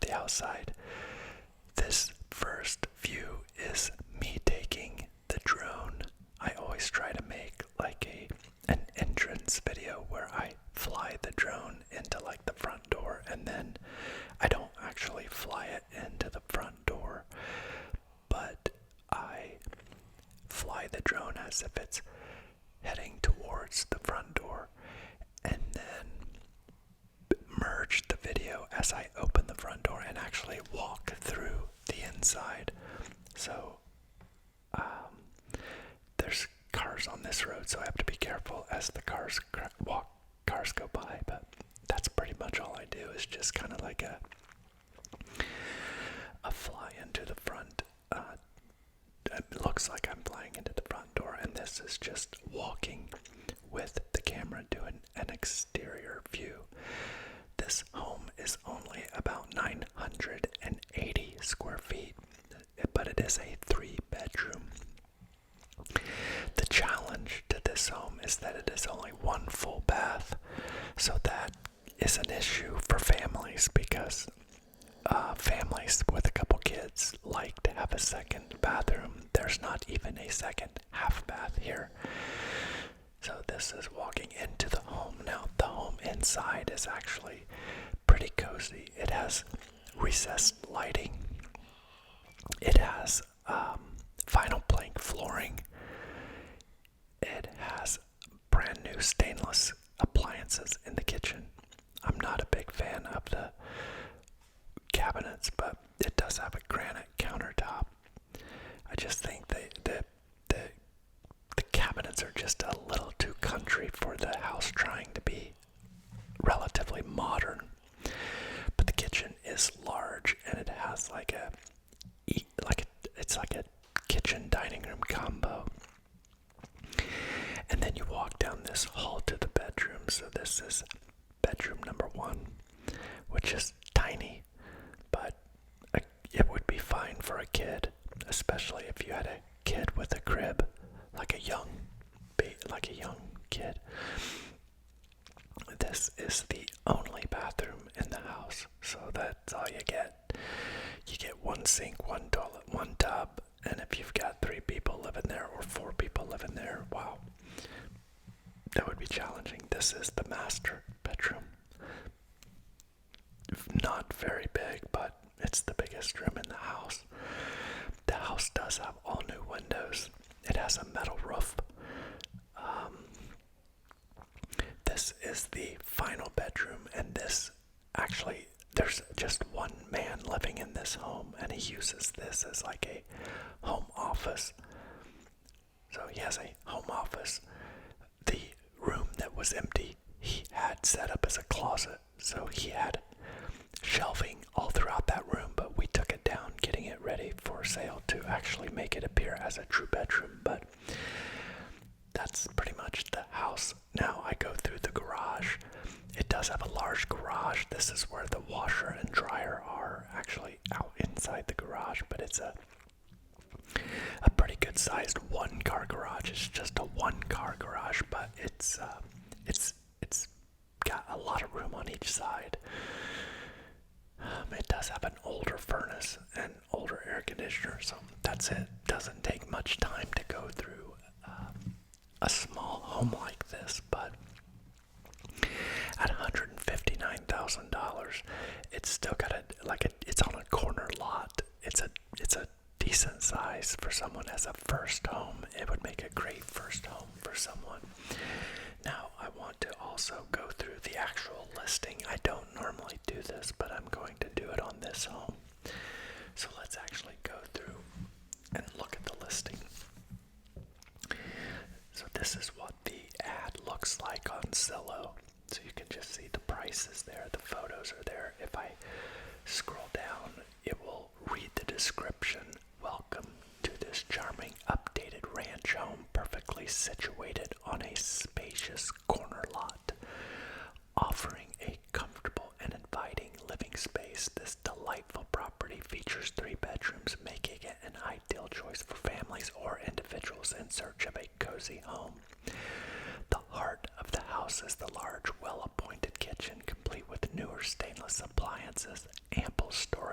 the outside. This first view is me taking the drone. I always try to make like an entrance video where I fly the drone into like the front door, and then I don't actually fly it into the front door, but I fly the drone as if it's heading towards the front door, and then merge the video as I open the front door and actually walk through the inside. So there's cars on this road, so I have to be careful as the cars go by, but that's pretty much all I do, is just kind of like a fly into the front. It looks like I'm flying into the front door, and this is just walking with the camera doing an exterior view. This home is only about 980 square feet, but it is a 3-bedroom. The challenge to this home is that it is only one full bath, so that is an issue for families, because families with a couple kids like to have a second bathroom. There's not even a second half bath here. So this is walking into the home. Now, the home inside is actually pretty cozy. It has recessed lighting. It has vinyl plank flooring. It has brand new stainless appliances in the kitchen. I'm not a big fan of the cabinets, but it does have a granite countertop. I just think the cabinets are just a little too country for the house trying to be relatively modern. But the kitchen is large, and it has it's like a kitchen dining room combo. And then you walk down this hall to the bedroom. So this is bedroom number 1, which is tiny, but it would be fine for a kid, especially if you had a kid with a crib, like a young kid. This is the only bathroom in the house, so that's all you get. You get one sink, one toilet, one tub, and if you've got 3 people living there or 4 people living there, wow, that would be challenging. This is the master bedroom. Not very big, but it's the biggest room in the house. The house does have all new windows. It has a metal roof. This is the final bedroom, and there's just one man living in this home, and he uses this as like a home office. So he has a home office. The room that was empty, he had set up as a closet, so he had shelving all throughout that room, but we took it down, getting it ready for sale to actually make it appear as a true bedroom. But that's pretty much the house. Now I go through the garage. It does have a large garage. This is where the washer and dryer are, actually out inside the garage, but it's a pretty good sized 1-car garage. It's just a 1-car garage, but it's got a lot of room on each side. It does have an older furnace and older air conditioner, so that's it. Doesn't take much time to go through a small home like this, but at $159,000, it's still got it's on a corner lot. It's a decent size for someone as a first home. It would make a great first home for someone. Now, I want to also go through the actual listing. I don't normally do this, but I'm going to do it on this home. So let's actually go through and look at the listing. So this is what the ad looks like on Zillow. So you can just see the prices there. The photos are there. If I scroll down, it will read the description. Welcome to this charming updated ranch home, perfectly situated on a spacious corner lot, offering a comfortable and inviting living space. This delightful property features 3 bedrooms, making it an ideal choice for families or individuals in search of a cozy home. The heart of the house is the large, well-appointed kitchen, complete with newer stainless appliances, ample storage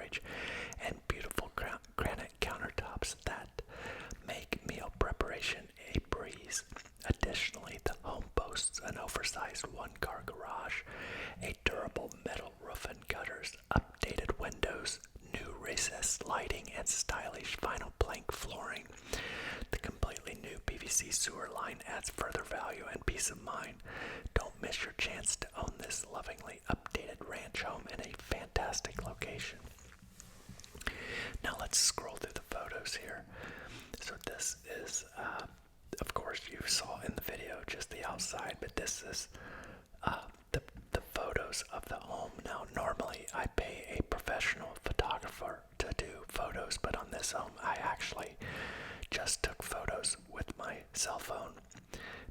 updated ranch home in a fantastic location. Now let's scroll through the photos here. So this is, of course, you saw in the video just the outside, but this is the photos of the home. Now, normally I pay a professional photographer to do photos, but on this home, I actually just took photos with my cell phone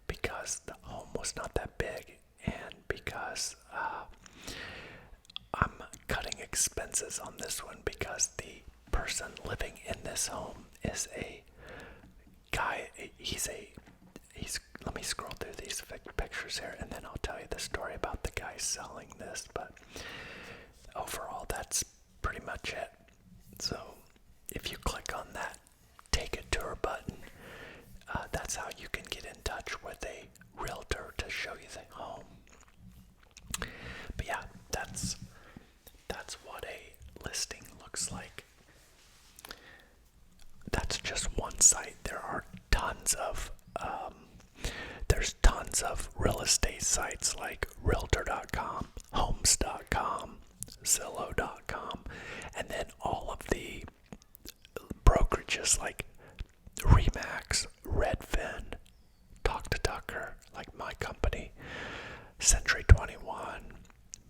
because the home was not that big and because I'm cutting expenses on this one because the person living in this home is a guy. Let me scroll through these pictures here and then I'll tell you the story about the guy selling this, but overall that's pretty much it. So if you click on that take a tour button, that's how you can get in touch with a realtor to show you the home. But yeah, that's what a listing looks like. That's just one site. There are tons of real estate sites like realtor.com, homes.com, zillow.com, and then all of the brokerages like Remax, Redfin, Talk to Tucker, like my company, Century 21,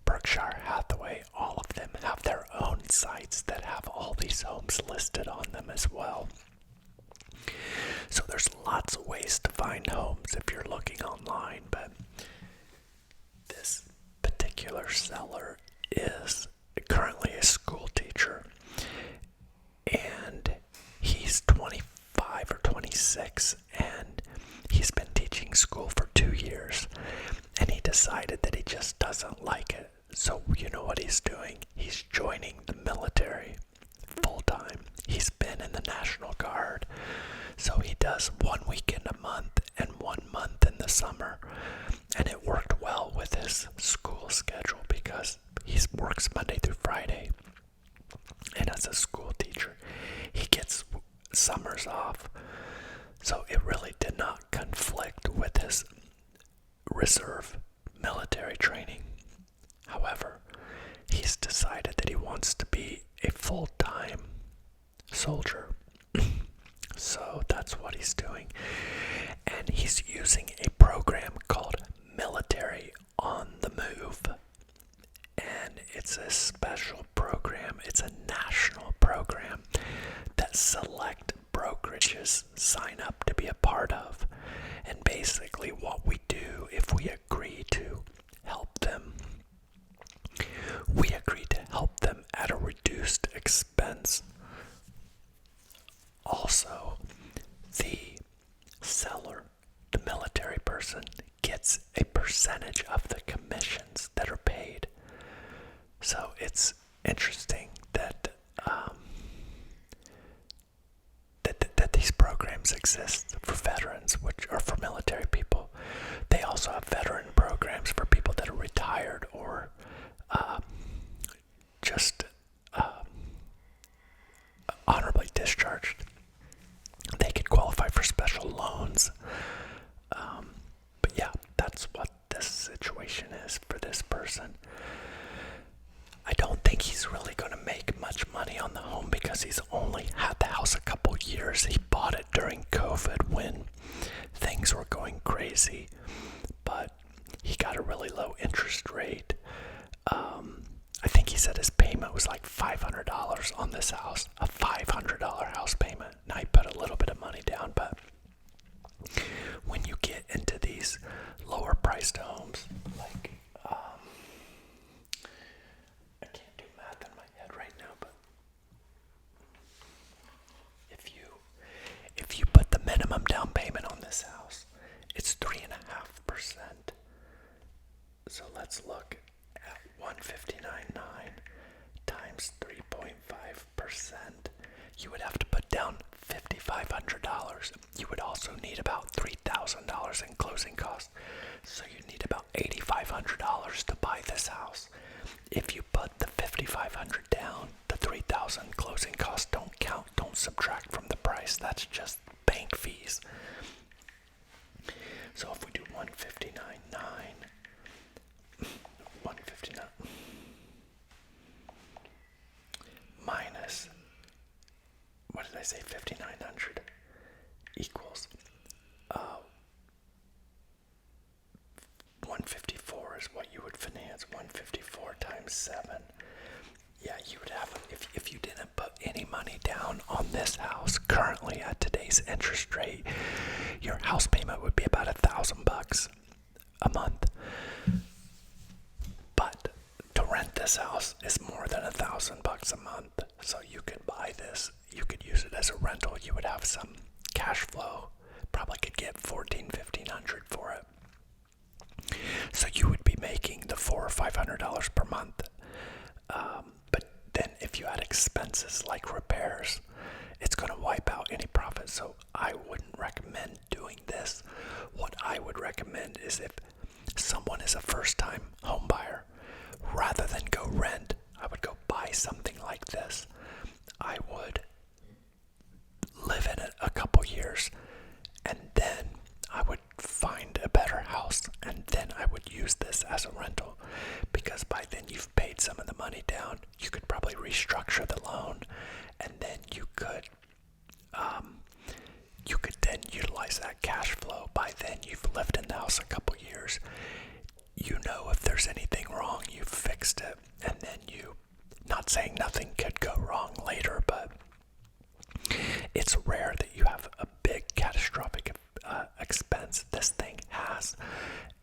Berkshire Hathaway. All of them have their own sites that have all these homes listed on them as well. So there's lots of ways to find homes if you're looking online, but this particular seller is currently a school teacher, and he's 25 or 26, and he's been teaching school for 2 years, and he decided that he just doesn't like it. So you know what he's doing? He's joining the military full-time. He's been in the National Guard. So he does 1 weekend a month and 1 month in the summer. And it worked well with his school schedule because he works Monday through Friday. And as a school teacher, he gets summers off. So it really did not conflict with his reserve military training. However, he's decided that he wants to be a full-time soldier. So that's what he's doing. And he's using a program called Military on the Move. And it's a special program. It's a national program that select brokerages sign up to be a part of. And basically what we do, if we agree to help them, we agree to help them at a reduced expense. Also, the seller, the military person, gets a percentage of the commissions that are paid. So it's interesting that that these programs exist for veterans, which are for military people. They also have veteran programs for people that are retired or just honorably discharged. They could qualify for special loans. But yeah, that's what this situation is for this person. I don't think he's really going to make much money on the home because he's only had the house a couple years. He bought it during COVID when things were going crazy, but he got a really low interest rate. I think he said his payment was like $500 on this house, a $500 house payment. Now he put a little bit of money down, but when you get into these lower priced homes, like, I can't do math in my head right now, but if you put the minimum down payment on this house, it's 3.5%. So let's look at 159.9 times 3.5%. You would have to put down $5,500. You would also need about $3,000 in closing costs. So you need about $8,500 to buy this house. If you put the $5,500 down, the $3,000 closing costs don't count, don't subtract from the price. That's just bank fees. So if we do 159.9, 159. say 5,900 equals 154 is what you would finance. 154 times 7. Yeah, you would have, if you didn't put any money down on this house, currently at today's interest rate, your house payment would be about $1,000 a month. But to rent this house is more than $1,000 a month. So you could buy this, you could use it as a rental, you would have some cash flow, probably could get $1,500 for it. So you would be making the $400 or $500 per month. But then if you add expenses like repairs, it's going to wipe out any profit. So I wouldn't recommend doing this. What I would recommend is if someone is a first-time home buyer, rather than go rent, I would go buy something like this. I would live in it a couple years, and then I would find a better house, and then I would use this as a rental, because by then you've paid some of the money down. You could probably restructure the loan, and then you could then utilize that cash flow. By then you've lived in the house a couple years. You know if there's anything wrong, you've fixed it, and then not saying nothing could go wrong later, but it's rare that you have a big catastrophic expense. This thing has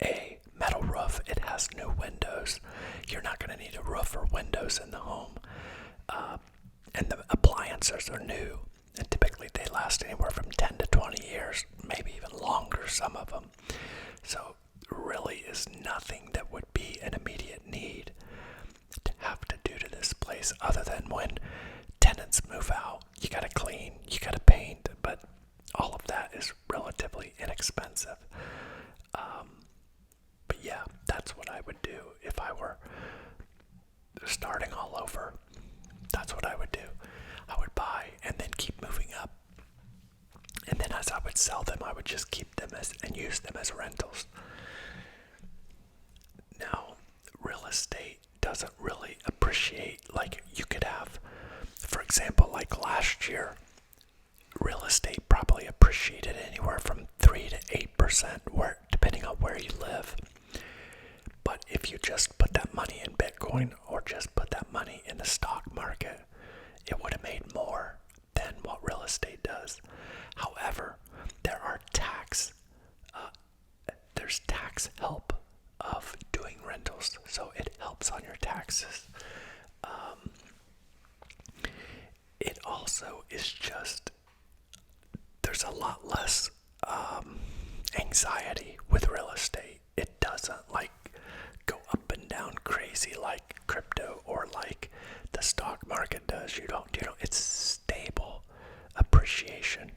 a metal roof. It has new windows. You're not going to need a roof or windows in the home. And the appliances are new. And typically they last anywhere from 10 to 20 years, maybe even longer, some of them. So really is nothing that would be an immediate need to have to do to this place, other than when tenants move out, you gotta clean, you gotta paint, but all of that is relatively inexpensive. But yeah, that's what I would do if I were starting all over. That's what I would do. I would buy and then keep moving up. And then as I would sell them, I would just keep them and use them as rentals. Now, real estate doesn't really appreciate, like you could have, for example, like last year, real estate probably appreciated anywhere from 3 to 8%, depending on where you live. But if you just put that money in Bitcoin or just put that money in the stock market, it would have made more than what real estate does. However, there's tax help of doing rentals, so it helps on your taxes. It also is just, there's a lot less anxiety with real estate. It doesn't like go up and down crazy like crypto or like the stock market does. You don't, it's stable appreciation.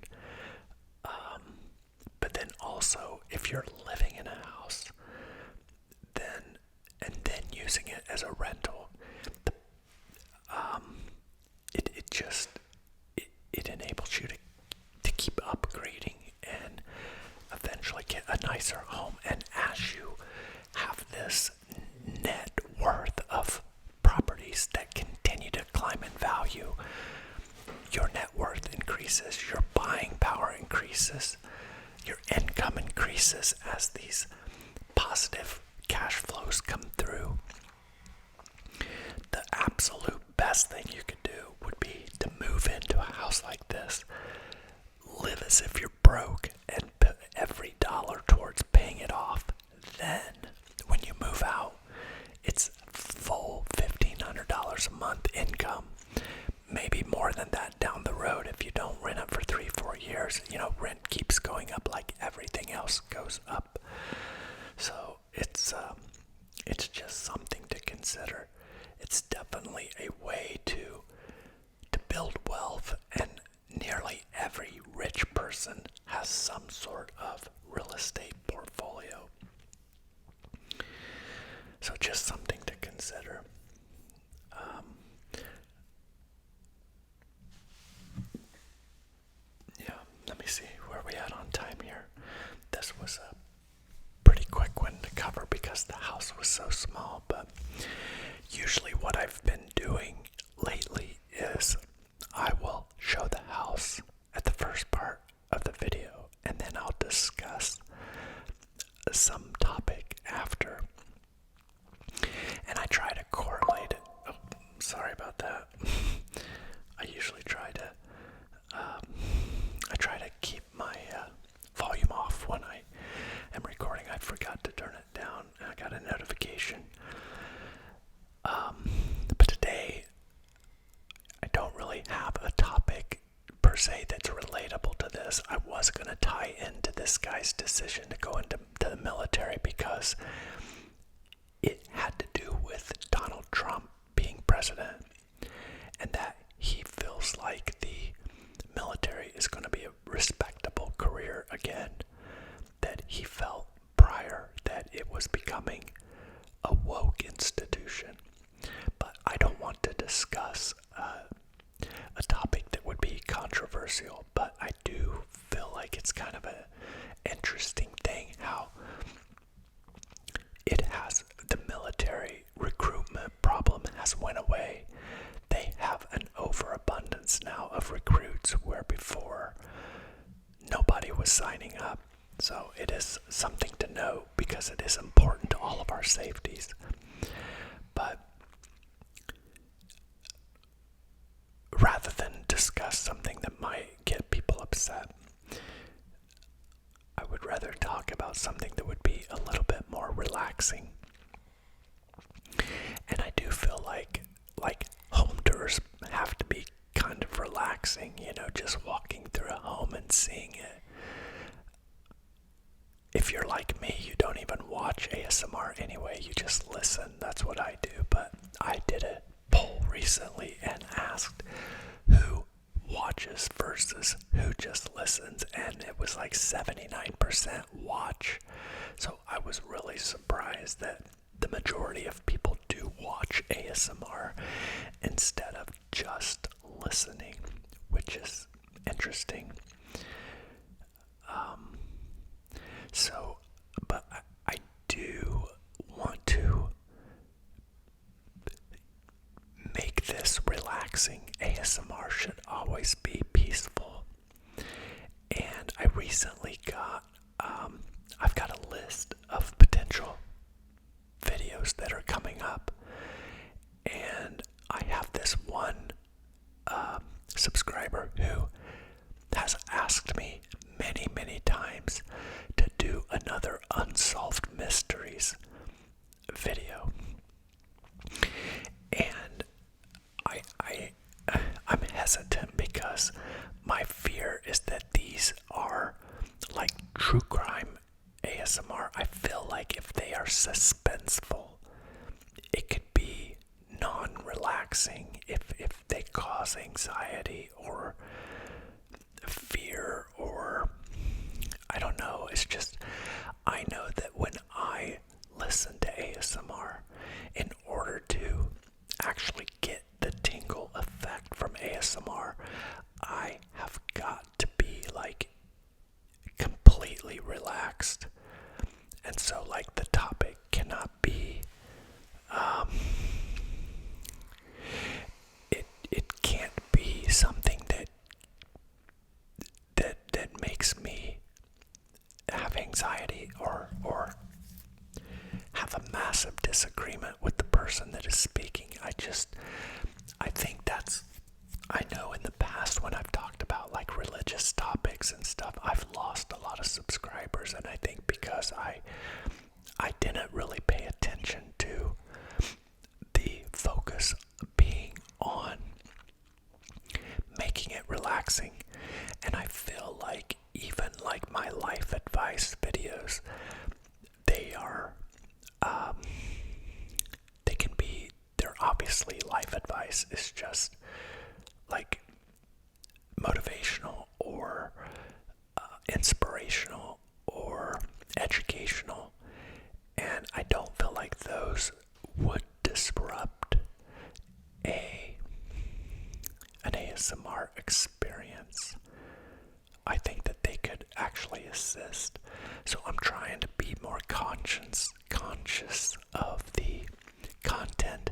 But then also, if you're living in a house, and then using it as a rental, it enables you to keep upgrading and eventually get a nicer home. And as you have this net worth of properties that continue to climb in value, your net worth increases, your buying power increases, your income increases as these positive cash flows come through. The absolute best thing you could do would be to move into a house like this, live as if you're broke, and put every dollar towards paying it off. Then, when you move out, it's full $1,500 a month income. Maybe more than that down the road if you don't rent it for 3-4 years. Rent keeps going up like everything else goes up. So it's just something to consider. It's definitely a way to build wealth, and nearly every rich person has some sort of real estate portfolio. So just something to consider. Let me see where we at on time here. This was a pretty quick one to cover because the house was so small, but usually what I've been doing lately is I will show the house per se that's relatable to this. I was going to tie into this guy's decision to go into the military because it had to do with Donald Trump being president, and that he feels like the military is going to be a respectable career again, that he felt prior that it was becoming a woke institution. But I don't want to discuss a topic that would be controversial, but I do feel like it's kind of an interesting thing how it has, the military recruitment problem has went away. They have an overabundance now of recruits where before nobody was signing up. So it is something to note because it is important to all of our safeties. But rather than discuss something that might get people upset, I would rather talk about something that would be a little bit more relaxing. And I do feel like home tours have to be kind of relaxing, just walking through a home and seeing it. If you're like me, you don't even watch ASMR anyway, you just listen. That's what I do. But I did a poll recently and asked who watches versus who just listens, and it was like 79% watch. So I was really surprised that the majority of people do watch ASMR instead of just listening, which is interesting. But I do want to make this relaxing. ASMR should always be peaceful. And I recently I've got a list of potential videos that are coming up. And I have this one subscriber who has asked me many times to do another Unsolved Mysteries video. And I'm hesitant because my fear is that these are like true crime ASMR. I feel like if they are suspenseful, it could be non-relaxing if they cause anxiety or fear, or I don't know. It's just, I know that when I listen to ASMR, in order to actually get the tingle effect from ASMR, I have got to be like completely relaxed. And so like the topic cannot be it can't be something that makes me have anxiety or have a massive disagreement with the person that is speaking. I think I know in the past when I've talked about like religious topics and stuff, I've lost a lot of subscribers, and I think because I didn't really pay attention to the focus being on making it relaxing. And I feel like even like my life advice videos, they're obviously life advice is just like motivational or inspirational or educational, and I don't feel like those would disrupt an ASMR experience. I think that they could actually assist. So I'm trying to be more conscious of the content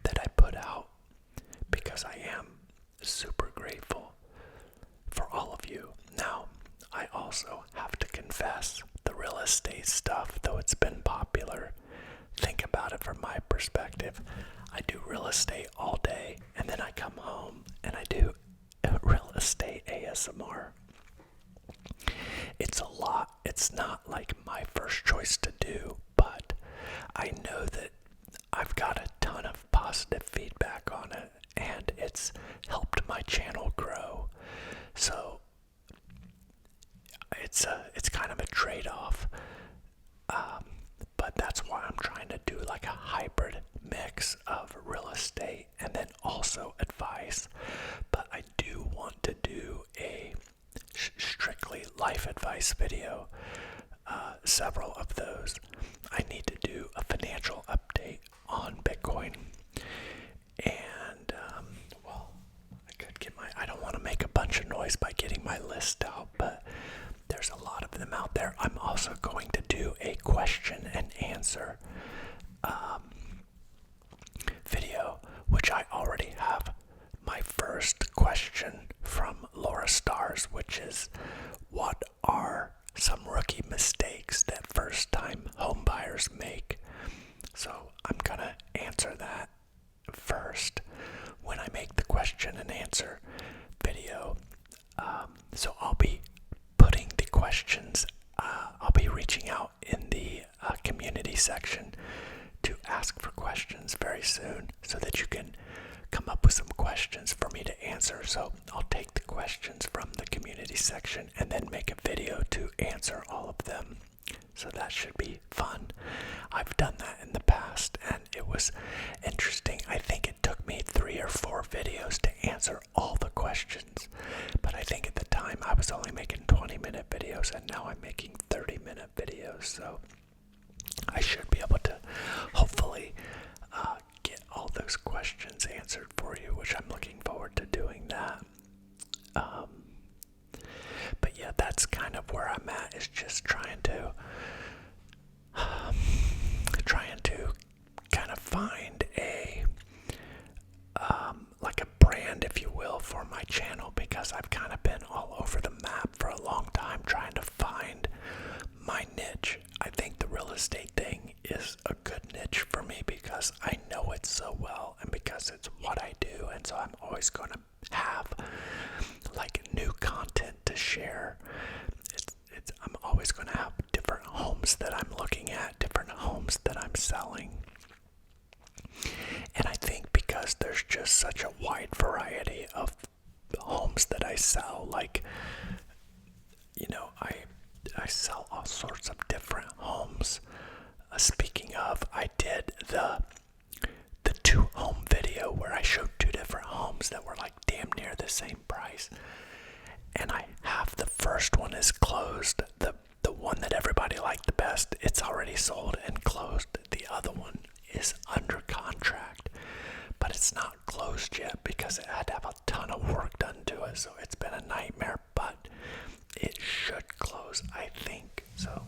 that I put out, because I am super grateful for all of you. Now, I also have to confess, the real estate stuff, though it's been popular, think about it from my perspective. I do real estate all day, and then I come home and I do real estate ASMR. It's a lot. It's not like my first choice to do, but I know that I've got a ton of positive feedback on it, and it's helped my channel grow. like a hybrid mix of real estate and then also advice. But I do want to do a strictly life advice video, several of those. I need to do a financial update on Bitcoin. And, well, I don't want to make a bunch of noise by getting my list out, but there's a lot of them out there. I'm also going to do a question and answer video, which I already have my first question from Laura Stars, which is, what are some rookie mistakes that first-time home buyers make? So I'm gonna answer that first when I make the question and answer video. So I'll be putting the questions, I'll be reaching out in the community section to ask for questions very soon so that you can come up with some questions for me to answer. So I'll take the questions from the community section and then make a video to answer all of them. So that should be fun. I've done that in the past and it was interesting. I think it took me 3 or 4 videos to answer all the questions. But I think at the time I was only making 20-minute videos and now I'm making 30-minute videos. So I should be able to hopefully get all those questions answered for you, which I'm looking forward to doing that. But yeah, that's kind of where I'm at, is just trying to kind of find a like a brand, if you will, for my channel, because I've kind of been all over the map for a long time trying to find my niche. I think the real estate thing is a good niche for me because I know it so well and because it's what I do, and so I'm always going to have like new content to share. I'm always going to have different homes that I'm looking at, different homes that I'm selling. And I think because there's just such a wide variety of homes that I sell, like, you know, I sell all sorts of different homes. Speaking of, I did the 2-home video where I showed 2 different homes that were like damn near the same price. And I have the first one is closed. The one that everybody liked the best, it's already sold and closed. The other one is under contract, but it's not closed yet because it had to have a ton of work done to it. So it's been a nightmare, but it should close, I think. So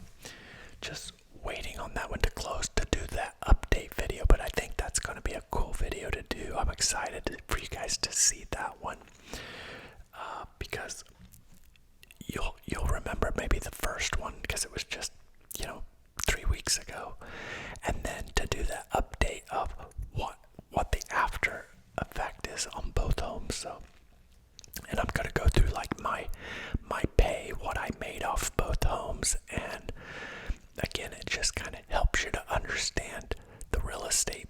just waiting on that one to close to do that update video, but I think that's going to be a cool video to do. I'm excited for you guys to see that one, because you'll remember maybe the first one because it was just, 3 weeks ago, and then to do that update of what the after effect is on both homes. So, and I'm gonna go through like my pay, what I made off both homes, and again, it just kind of helps you to understand the real estate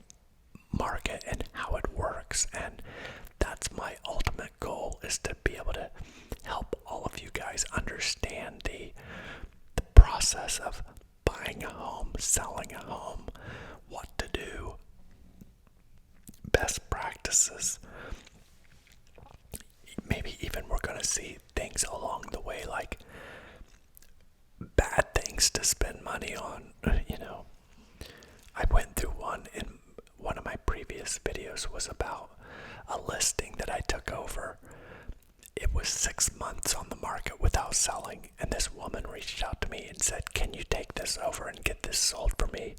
market and how it works. And that's my ultimate goal, is to be able to help all of you guys understand the process of buying a home, selling a home, what to do, best practices. Maybe even we're going to see things along the way, like bad things to spend money on. I went through one in one of my previous videos, was about a listing that I took over. It was 6 months on the market without selling, and this woman reached out to me and said, "Can you take this over and get this sold for me?"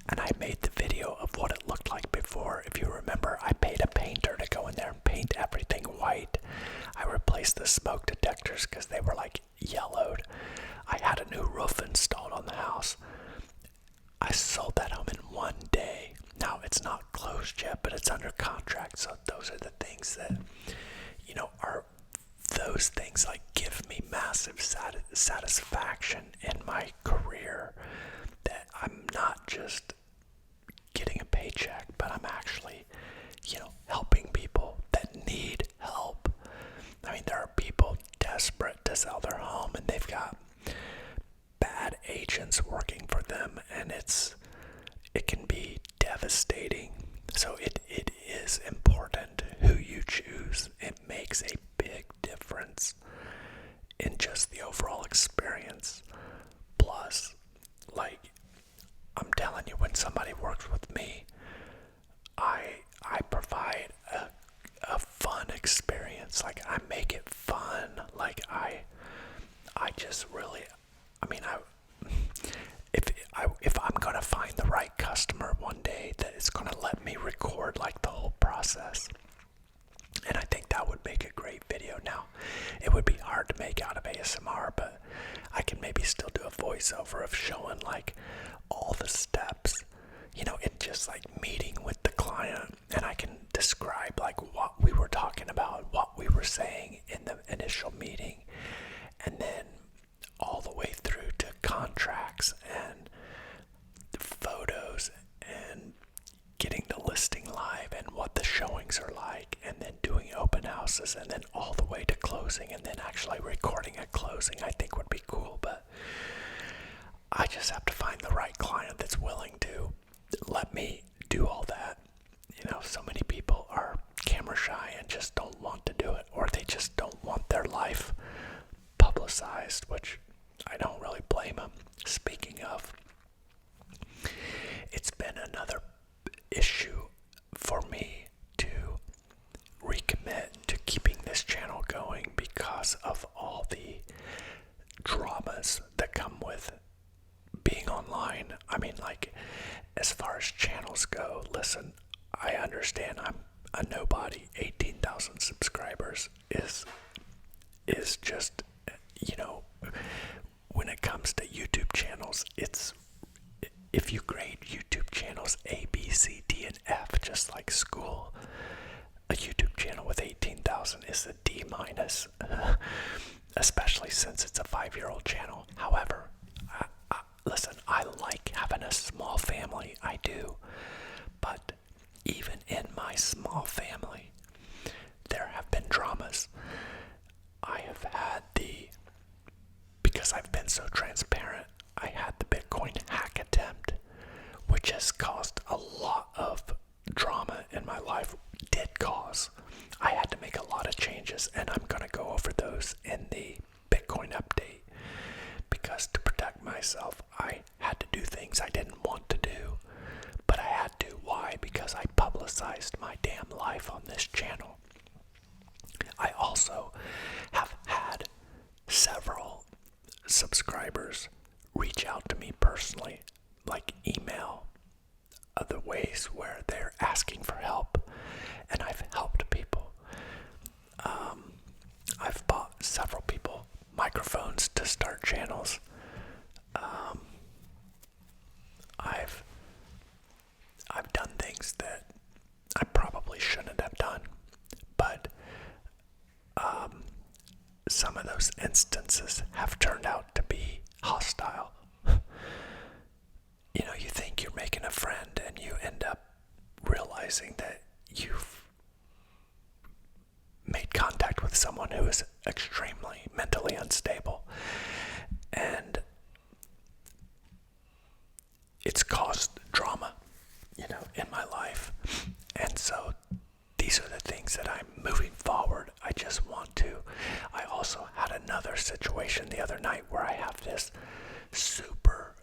And I made the video of what it looked like before. If you remember, I paid a painter to go in there and paint everything white. I replaced the smoke detectors because they were like yellowed. I had a new roof installed on the house. I sold that home in 1 day. Now, it's not closed yet, but it's under contract. So those are the things that, are those things like give me massive satisfaction in my career, that I'm not just getting a paycheck, but I'm actually, helping people that need help. I mean, there are people desperate to sell their home and they've got bad agents working for them, and it can be things are like, and then doing open houses, and then all the way to closing, and then actually recording a closing, I think would be cool. But I just have to find the right client that's willing to let me do all that. So many people are camera shy and just don't want to do it, or they just don't want their life publicized, which I don't really blame them. Speaking of, it's been another issue for me to recommit to keeping this channel going because of all the dramas that come with being online. I mean, like, as far as channels go, listen, I understand I'm a nobody. 18,000 subscribers is just, when it comes to YouTube channels, it's, if you grade YouTube channels A, B, C, D, and F, just like school, a YouTube channel with 18,000 is a D minus, especially since it's a 5-year-old channel. However, listen, I like having a small family, I do, but even in my small family, there have been dramas. I have had because I've been so transparent, I had the Bitcoin hack attempt, which has caused a lot of drama in my life. I had to make a lot of changes, and I'm going to go over those in the Bitcoin update, because to protect myself, I had to do things I didn't want to do, but I had to. Why? Because I publicized my damn life on this channel. I also have had several subscribers reach out to me personally, like email, other ways where they're asking for help, and I've helped people. I've bought several people microphones to start channels. I've done things that I probably shouldn't have done, but some of those instances have turned out to be hostile. You think you're making a friend, and you end up realizing that you've made contact with someone who is extremely mentally unstable, and it's caused drama, in my life. And so these are the things that I'm moving forward. I also had another situation the other night where I have this super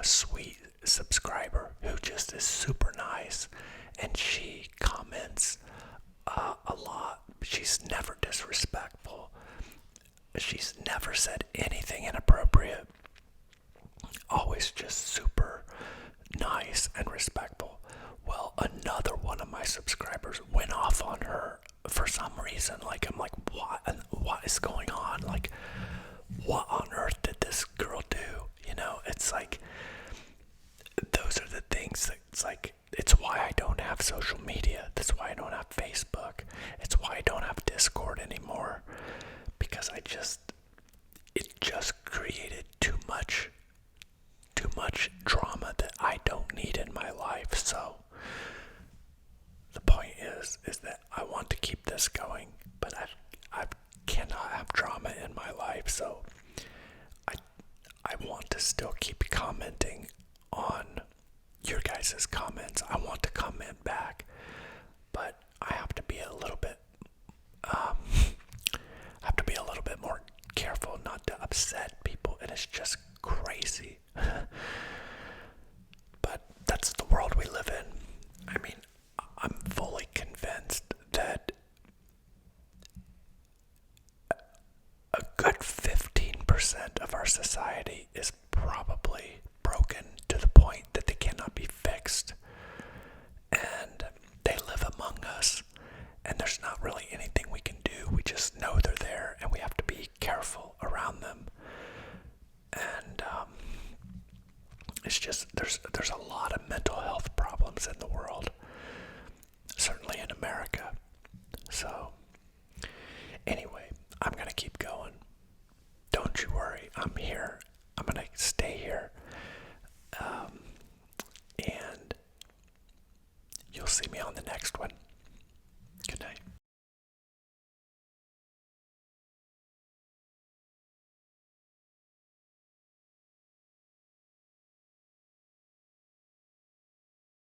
sweet subscriber who just is super nice, and she comments a lot. She's never disrespectful. She's never said anything inappropriate. Always just super nice and respectful. Well, another one of my subscribers went off on her for some reason. I'm like, what is going on? Like, what on earth did this girl do? It's like, those are the things that, it's why I don't have social media. That's why I don't have Facebook. It's why I don't have Discord anymore. Because it just created too much drama that I don't need in my life. So the point is that I want to keep this going, but I cannot have drama in my life. So I want to still keep commenting on your guys' comments. I want to comment back, but I have to be a little bit more careful not to upset people, and it's just crazy. But that's the world we live in. I mean, I'm fully convinced that a good 15% of our society is probably broken to the point that they cannot be fixed, and they live among us, and there's not really anything we can do. We just know they're there, and we have to be careful around them. And it's just, there's a lot of mental health problems in the world, certainly in America. So anyway, I'm gonna keep going.